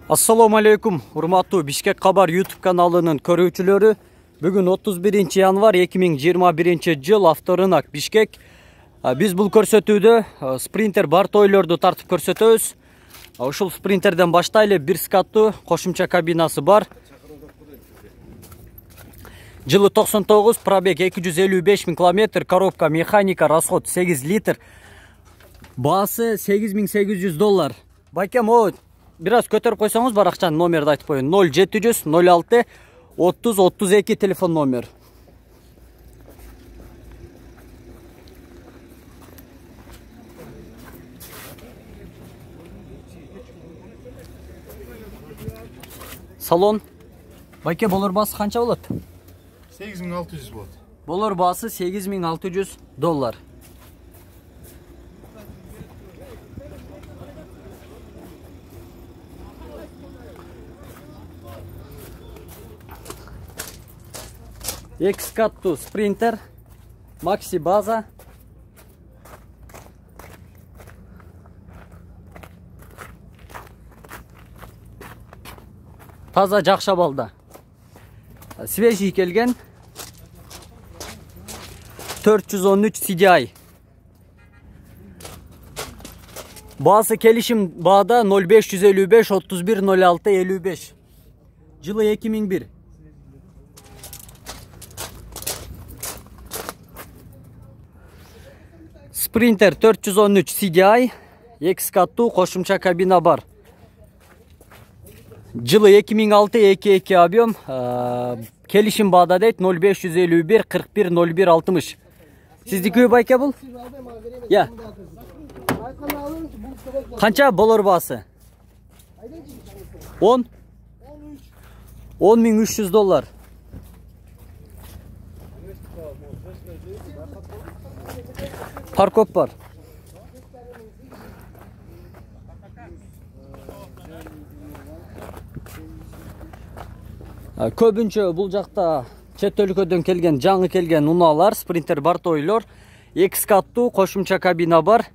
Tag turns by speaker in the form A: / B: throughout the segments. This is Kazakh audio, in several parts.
A: Assalamu alaikum, урматтуу Бишкек Кабар YouTube каналынын көрүүчүлөрү. Бүгүн 31 январ 2021 жыл, авторынак Бишкек. Биз бул көрсөтүүдө спринтер Бартойлорду тартып көрсөтөбүз. Ушул спринтерден баштайлы, бир скаттуу кошумча кабинасы бар. Жылы 99, пробег 255 000 км, коробка механика, расход 8 литр. Баасы $8800. Байкем, biraz көтөрүп койсоңуз бар акчанын номерди айтып коеюн. 0700 06 30 32 телефон номер. Салон. Байке, болор баасы канча болот?
B: $8600 болот.
A: Болор баасы $8600. X-Cut спринтер, Maxi база. Таза жакшы балда. Свежий келген. 413 CDI. Баасы келишим баада 0555 31 06 55. Жылы 2001. Sprinter 413 CDI, X-Cut кошумча кабина бар. Жылы 2006 2.2 объем, келишим баада дейт 0551 41 01 60. Сиздики байке бул? Я. Канча болор баасы? 10300 Паркоп бар. Көбүнчө бул жакта чет өлкөдөн келген, жаңы келген унаалар, спринтер Бартойлор, X-Cut кошумча кабина бар.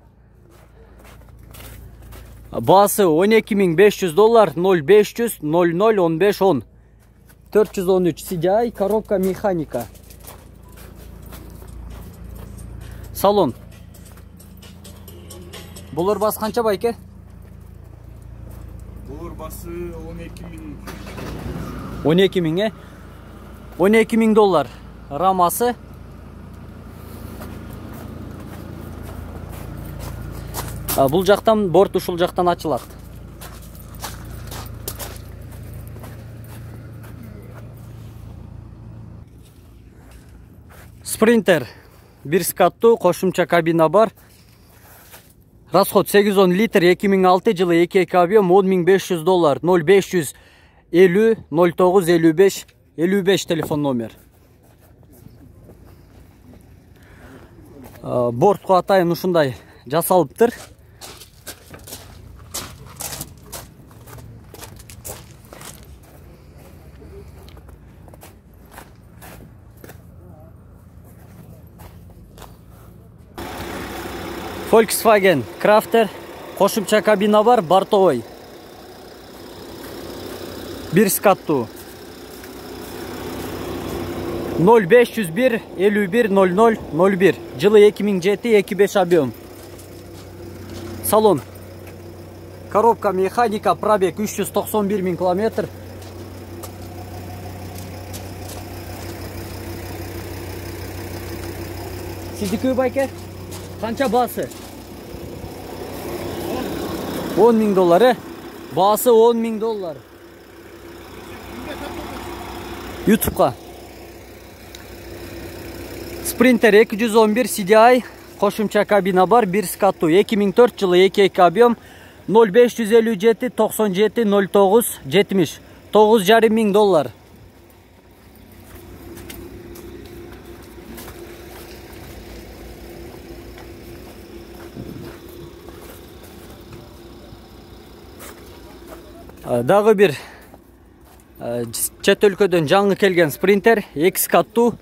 A: Баасы $12500, 0500 00 15 10. 413 CDI, коробка механика. Салон. Болор баасы канча байке?
B: Болор баасы $12000.
A: 12000, $12000. Рамасы. Бул жактан борт ушул жактан ачылат. Спринтер. Bir скаттуу кошумча кабина бар. Расход 810 литр, 2006 жылы 2.2 объем, $10500, 0550 09 55 телефон номер. Бортко атайын ушундай жасалыптыр. Volkswagen Crafter кошумча кабина бар, бортовой. Bir скаттуу. 0501 51 00 01. Жылы 2007 2.5 объем. Салон. Коробка механика, пробег 391 000 км. Сиздики байке? Канча баасы? $10.000. Баасы $10.000. YouTube'га. Sprinter 211 CDI, кошумча кабина бар, bir скаттуу, 2004 жылы 2.2 объем, 0557 97 09 70. $9.500. Дагы бир чет өлкөдөн жаңы келген спринтер, X-Cut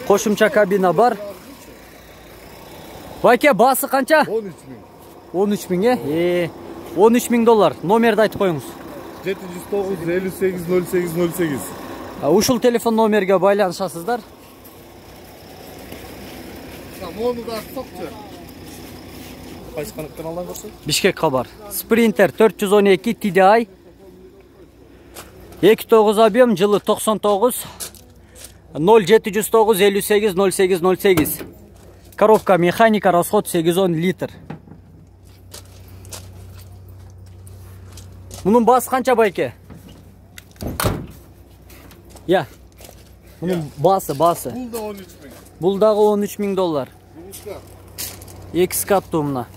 A: кошумча кабина бар. Байке, басы қанша?
B: 13 000.
A: 13 bin e? 13 bin dolar. Номерді айтып қойыңыз.
B: 709 58 08 08.
A: Ушул телефон номерге байланышасыздар.
B: Onu da soktu. Qaysi kanıttan alan көрсөт?
A: Бишкек хабар. Sprinter 412 TDI. 2.9 объем, жылы 99. 0709 58 08 08. Коробка механика, расход 810 литр. Bunun bası kança bayke? Ya. Bunun bası.
B: Bul da 13 bin.
A: Buldağı 13 bin dolar.
B: Minişka.
A: X kat tuğumuna.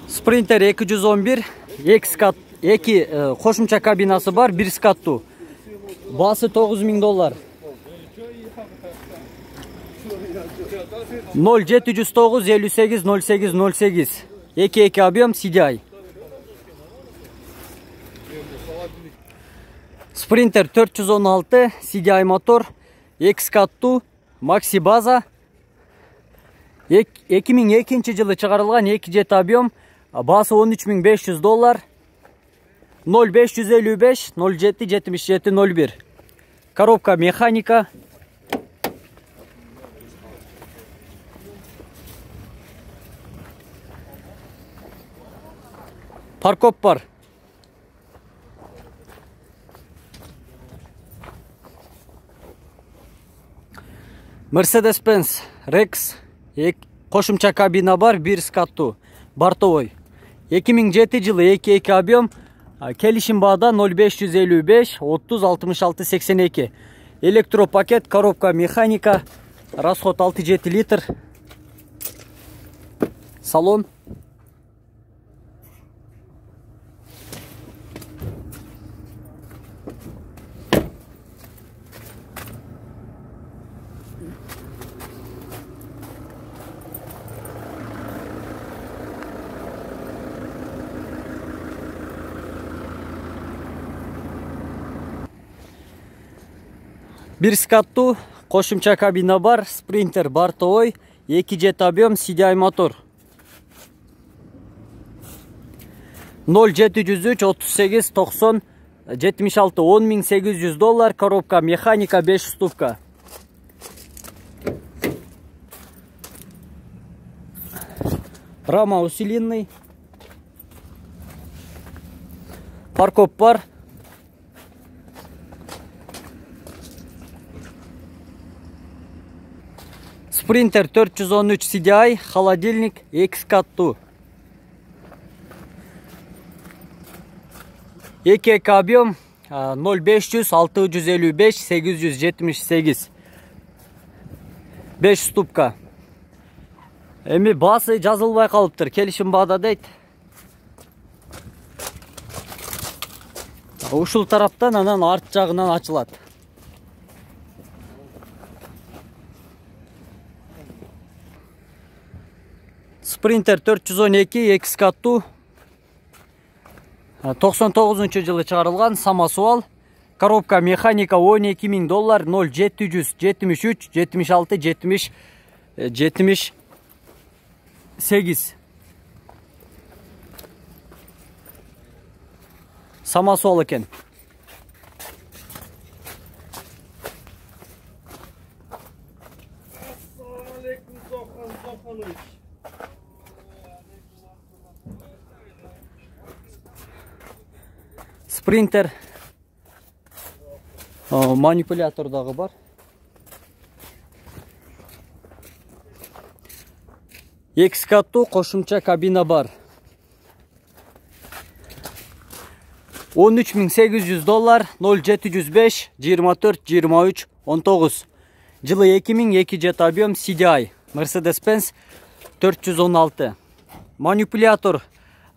A: Sprinter 211. X kat. 2 koşumça kabinası var. 1 kat tuğ. Bası 9 bin dolar. 0709 58 08 08. 2 объем CDI. Sprinter 416 CDI motor, X kattu, Maxi baza. 2002 жылы чыгарылган 2 jet объем, басы 13.500 доллар. 0555 07 77 01. Коробка механика. Паркоп бар. Mercedes-Benz Rex кошумча кабина бар, 1 скаттуу, бортовой. 2007 жылы 2 объем, келишим баада 0555 30 66 82. Электропакет, коробка механика, расход 6-7 литр. Салон. Bir скаттуу, кошумча кабина бар, Sprinter бортовой, 2 jet объем, CDI мотор. 0703 38 90 76 10800 доллар, коробка механика, 5 ступка. Рама усиленный. Паркоп бар. Sprinter 413 CDI, холодильник, X каттуу. 2 объем, 0500 655 878. 5 ступка. Эми басы жазылбай калыптыр, келишим баада дейт. Ушул тараптан анан арт жагынан ачылат. Sprinter 412 X каттуу, 99 жылы чыгарылган, самосвал. Коробка механика, 12 000 доллар, 0700 73 76 70 78. Самосвал экен. Sprinter манипулятор дагы бар. X каттуу, кошумча кабина бар. 13.800 доллар, 0705 24 23 19. Жылы 2002 jet объем, CDI. Mercedes-Benz 416. Манипулятор.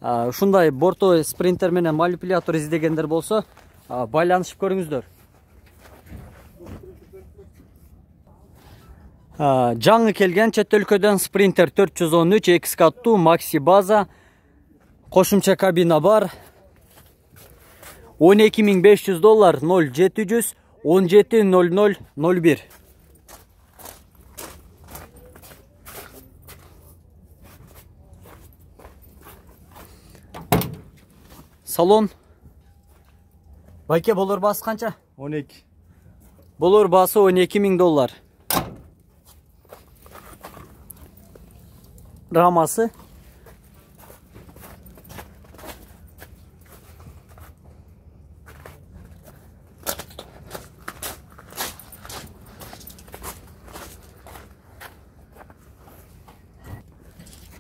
A: Ушундай бортовой спринтер менен манипулятор издегендер болсо, байланышып көрүңүздөр. Жаңы келген чет өлкөдөн Sprinter 413 X каттуу, Maxi база, кошумча кабина бар. 12.500 доллар, 0700 17 00 01. Salon. Байке, болор басы қанша?
B: 12.
A: Болор басы 12.000 доллар. Рамасы.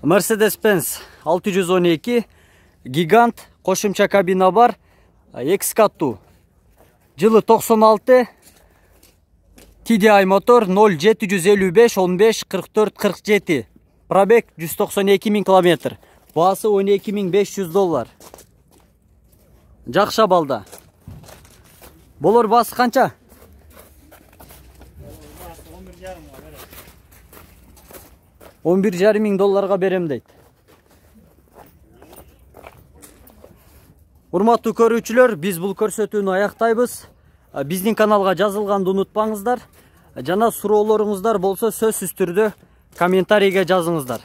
A: Mercedes-Benz 612 Gigant qo'shimcha kabina бар, 2 kаттуу. Жылы 96, TDI мотор 0755 15 44 47. Пробег 192.000 км. Басы 12.500 доллар. Жакшы абалда. Болор басы канча? 11.500 долларга берем дейт. Урматтуу көрүүчүлөр, биз бул көрсөтүүнү аяктайбыз. Биздин каналга жазылганды унутпаңыздар. Жана суроолоруңуздар болсо сөзсүз түрдө комментарийге жазыңыздар.